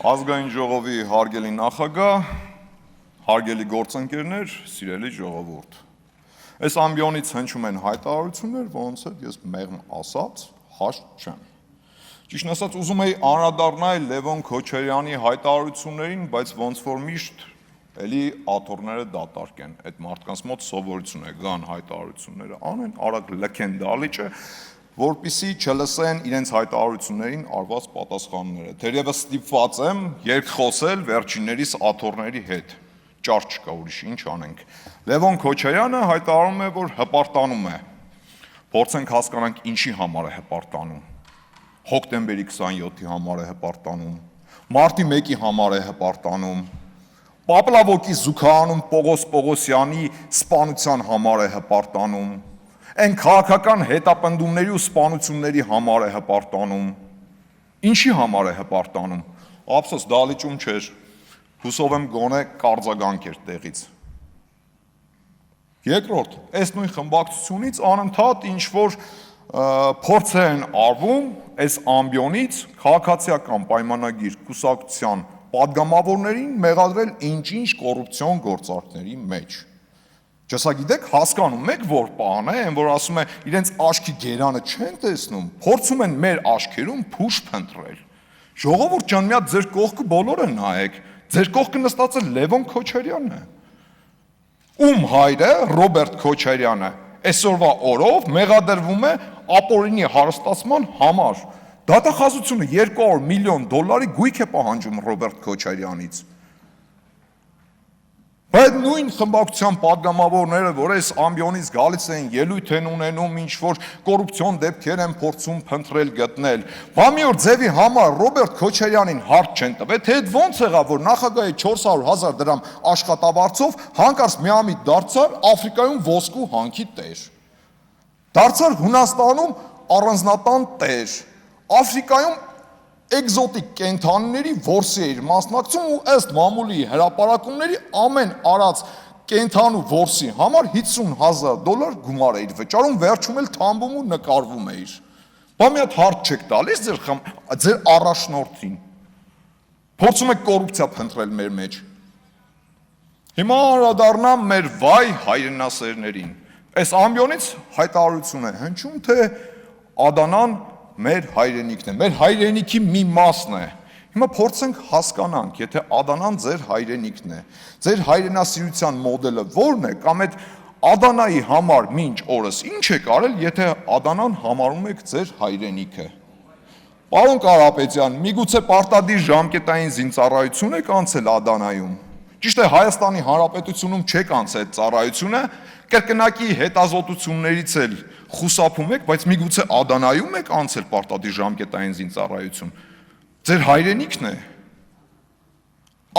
Ազգային ժողովի հարգելի նախագահ, հարգելի գործընկերներ, սիրելի ժողովուրդ։ Այս ամբիոնից հնչում են հայտարարություններ, որոնց հետ ես մեղմ ասած հաշտ չեմ։ Ճիշտն ասած, ուզում էի անդրադառնալ Լևոն Քոչարյանի հայտարարություններին, բայց ոնց որ միշտ էլի աթոռները դատարկ են։ Այդ մարդկանց մոտ սովորություն է գան հայտարարությունները անեն, արագ լքեն դալիճը, որպեսզի չլսեն իրենց հայտարարություններին արված պատասխանները։ Թերևս ստիպված եմ երկխոսել վերջիններիս աթոռների հետ։ Ճար չկա, ուրիշ ինչ անենք։ Լևոն Քոչարյանը հայտարարում է, որ հպարտանում է։ Փորձենք հասկանանք ինչի համար է հպարտանում։ Հոկտեմբերի 27-ի համար է հպարտանում։ Մարտի 1-ի համար է հպարտանում։ Պապլավոկի զուգահանում Պողոս Պողոսյանի սպանության համար է հպարտանում։ Այն քաղաքական հետապնդումների ու սպանությունների համար է հպարտանում։ Ինչի համար է հպարտանում։ Ափսոս դալիճում չէր։ Հուսով եմ գոնե կարձագանք էր տեղից։ Երկրորդ, այս նույն խմբակցությունից անընդհատ ինչ որ փորձեր են արվում այս ամբիոնից քաղաքացիական պայմանագիր կուսակցության падգամավորներին մեղադրել ինչ-ինչ կոռուպցիոն գործարքների մեջ։ Ճշգիտեք, հասկանում եք, որ բան է, որ ասում է իրենց աչքի գերանը չեն տեսնում, փորձում են մեր աչքերում փուշ փնտրել։ Ժողովուրդ ջան, մի հատ ձեր կողքը բոլորը նայեք, ձեր կողքը նստած է Լևոն Քոչարյանն է։ Ում հայրը Ռոբերտ Քոչարյանը այսօրվա օրով մեղադրվում է ապօրինի հարստացման համար։ Դատախազությունը $200 միլիոն գույք է պահանջում Ռոբերտ Քոչարյանից։ Բայց նույն խմբակցության падգամավորները, որ այս ամբիոնից գալիս են, ելույթ են ունենում, ինչ-որ կոռուպցիոն դեպքեր են փորձում փնտրել գտնել, բա մի օր ձևի համար Ռոբերտ Քոչարյանին հարկ չեն տվել, թե այդ ոնց եղավ, որ նախագահի 400,000 դրամ աշխատավարձով հանկարծ միամիտ դարձար Աֆրիկայում ոսկու հանքի տեր, դարձար Հունաստանում առանձնատան տեր, Աֆրիկայում էկզոտիկ կենթանիների որսի էր մասնակցում ու ըստ մամուլի հրապարակումների ամեն արած կենթանու որսի համար $50,000 գումար էր վճարում, վերջում էլ թամբում ու նկարվում էր։ Բա մի հատ հարց չեք տալիս ձեր առաջնորդին։ Փորձում եք կոռուպցիա փնտրել մեր մեջ։ Հիմա անդրադառնամ մեր վայ հայրենասերներին։ Այս ամբիոնից հայտարարություն է հնչում, թե Ադանան մեր հայրենիքն է, մեր հայրենիքի մի մասն է։ Հիմա փորձենք հասկանանք, եթե Ադանան ձեր հայրենիքն է, ձեր հայրենասիրության մոդելը ո՞րն է, կամ այդ Ադանայի համար մինչ օրս ինչ եք արել, եթե Ադանան համարում եք ձեր հայրենիքը։ Պարոն Կարապետյան, միգուցե պարտադիր ժամկետային զինծառայություն եք անցել Ադանայում։ Ճիշտ է, Հայաստանի Հանրապետությունում չեք անցել այդ ծառայությունը, կրկնակի հետազոտություններից էլ խուսափում եք, բայց միգուցե Ադանայում եք անցել պարտադիր ժամկետային զինծառայություն։ Ձեր հայրենիքն է։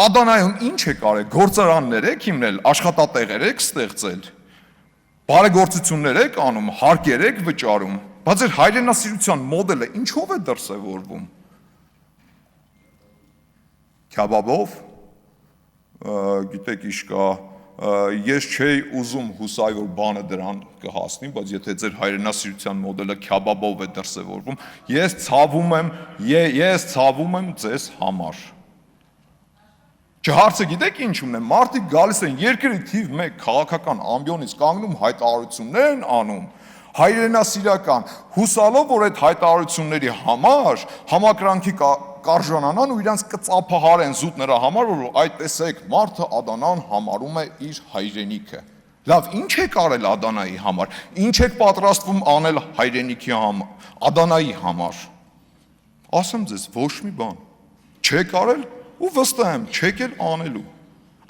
Ադանայում ինչ եք արել, գործարաններ եք հիմնել, աշխատատեղեր եք ստեղծել, բարեգործություններ եք անում, հարկեր եք վճարում, բայց ձեր հայրենասիրության մոդելը ինչով է դրսևորվում։ Քյաբաբով, գիտեք ինչ կա, ես չէի ուզում հուսալ, որ բանը դրան կհասնի, բայց եթե ձեր հայրենասիրության մոդելը քյաբաբով է դրսևորվում, ես ցավում եմ ձեզ համար։ Հարցը գիտեք ինչումն է, մարդիկ գալիս են երկրի թիվ 1 քաղաքական ամբիոնից կանգնում հայտարարություններ են անում, հայրենասիրական, հուսալով, որ այդ հայտարարությունների համար համակրանքի կարժանանան ու իրանց կծափահարեն զուտ նրա համար, որ այդ տեսեք մարդը Ադանան համարում է իր հայրենիքը։ Լավ, ինչ եք արել Ադանայի համար, ինչ եք պատրաստվում անել հայրենիքի համար, Ադանայի համար։ Ասեմ ձեզ, ոչ մի բան չեք արել ու վստահ եմ, չեք էլ անելու։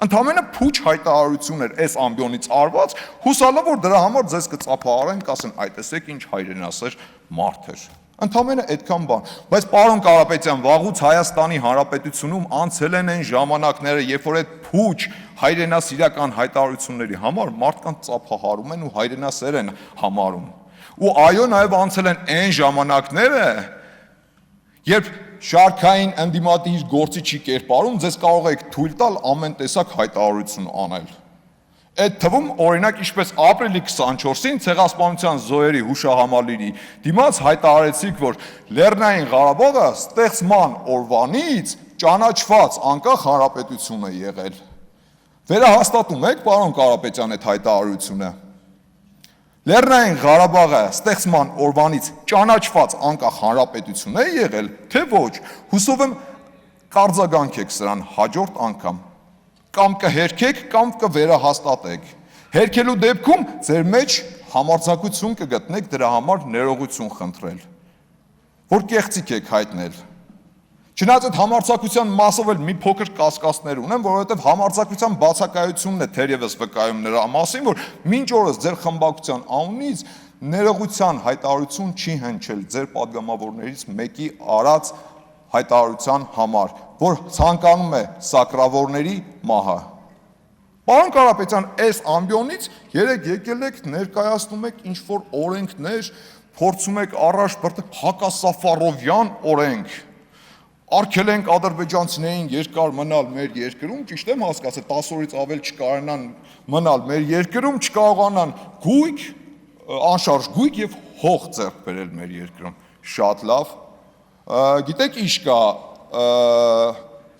Ընդամենը փուչ հայտարարություն էր այս ամբիոնից արված, հուսալով, որ դրա համար ձեզ կծափահարեն, կասեն, այ տեսեք ինչ հայրենասեր մարդ էր։ Ընդամենը այդքան բան, բայց պարոն Կարապետյան, վաղուց Հայաստանի Հանրապետությունում անցել են այն ժամանակները, երբ որ այդ փուչ հայրենասիրական հայտարարությունների համար մարդկանց ծափահարում են ու հայրենասեր են համարում։ Ու այո, նաև անցել են այն ժամանակները, երբ շարքային ընդդիմադիր գործիչի կերպարում ձեզ կարող եք թույլ տալ ամեն տեսակ հայտարարություն անել։ Այդ թվում օրինակ ինչպես ապրիլի 24-ին Ցեղասպանության զոհերի հուշահամալիրի դիմաց հայտարարեցիք, որ Լեռնային Ղարաբաղը ստեղծման օրվանից ճանաչված անկախ հանրապետություն է եղել։ Վերահաստատում եք, պարոն Կարապետյան, այդ հայտարարությունը։ Լեռնային Ղարաբաղը ստեղծման օրվանից ճանաչված անկախ հանրապետություն է եղել, թե ոչ։ Հուսով եմ կարձագանքեք սրան հաջորդ անգամ։ Կամ կհերքեք, կամ կվերահաստատեք։ Հերքելու դեպքում ձեր մեջ համարձակություն կգտնեք դրա համար ներողություն խնդրել, որ կեղծիք եք հայտնել։ Չնայած այդ համարձակության մասով էլ մի փոքր կասկածներ ունեմ, որովհետև համարձակության բացակայությունն է թերևս վկայում նրա մասին, որ մինչ օրս ձեր խմբակցության անունից ներողության հայտարարություն չի հնչել ձեր падգամավորներից մեկի արած հայտարարության համար, որ ցանկանում է սակրավորների մահը։ Պարոն Կարապետյան, այս ամբիոնից երեք եկել եք, ներկայացնում եք ինչ-որ օրենքներ, փորձում եք առաջ բրդել հակասաֆարովյան օրենք։ Արգել ենք ադրբեջանցիներին երկար մնալ մեր երկրում, ճիշտ եմ հասկացել, 10 օրից ավել չկարողանան մնալ մեր երկրում, չկարողանան գույք, անշարժ գույք եւ հող ձեռք բերել մեր երկրում։ Շատ լավ։ Գիտեք ինչ կա,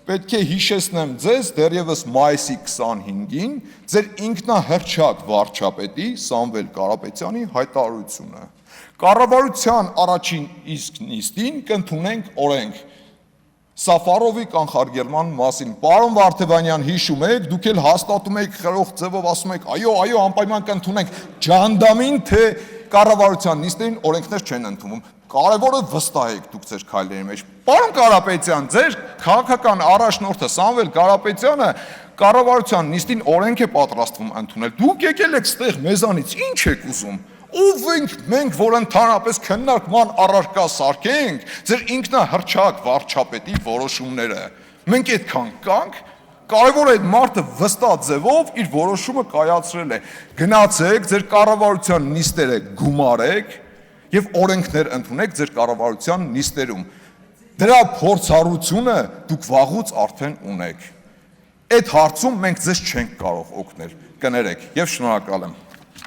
պետք է հիշեցնեմ ձեզ դեռևս մայիսի 25-ին ձեր ինքնահռչակ վարչապետի Սամվել Կարապետյանի հայտարարությունը։ Կառավարության առաջին իսկ նիստին կընդունենք օրենք Սաֆարովի կանխարգելման մասին։ Պարոն Վարդևանյան, հիշում եք, դուք էլ հաստատում եք խրող ձևով ասում եք, այո, անպայման կընդունենք, ջանդամին թե կառավարության նիստերին օրենքներ չեն ընդունվում։ Կարևորը վստահ եք դուք ձեր քայլերի մեջ։ Պարոն Կարապետյան, ձեր քաղաքական առաջնորդը Սամվել Կարապետյանը կառավարության նիստին օրենք է պատրաստվում ընդունել։ Դուք եկել եք ստեղ մեզանից, ինչ եք ուզում։ Ով ենք մենք, որ ընդհանրապես քննարկման առարկա սարքենք ձեր ինքնահռչակ վարչապետի որոշումները։ Մենք այդքան կանք, կարևոր է այդ մարդը վստահ ձևով իր որոշումը կայացրել է։ Գնացեք, ձեր կառավարության նիստերը գումարեք եւ օրենքներ ընդունեք ձեր կառավարության նիստերում։ Դրա փորձառությունը դուք վաղուց արդեն ունեք։ Այդ հարցում մենք ձեզ չենք կարող օգնել։ Կներեք եւ շնորհակալ եմ։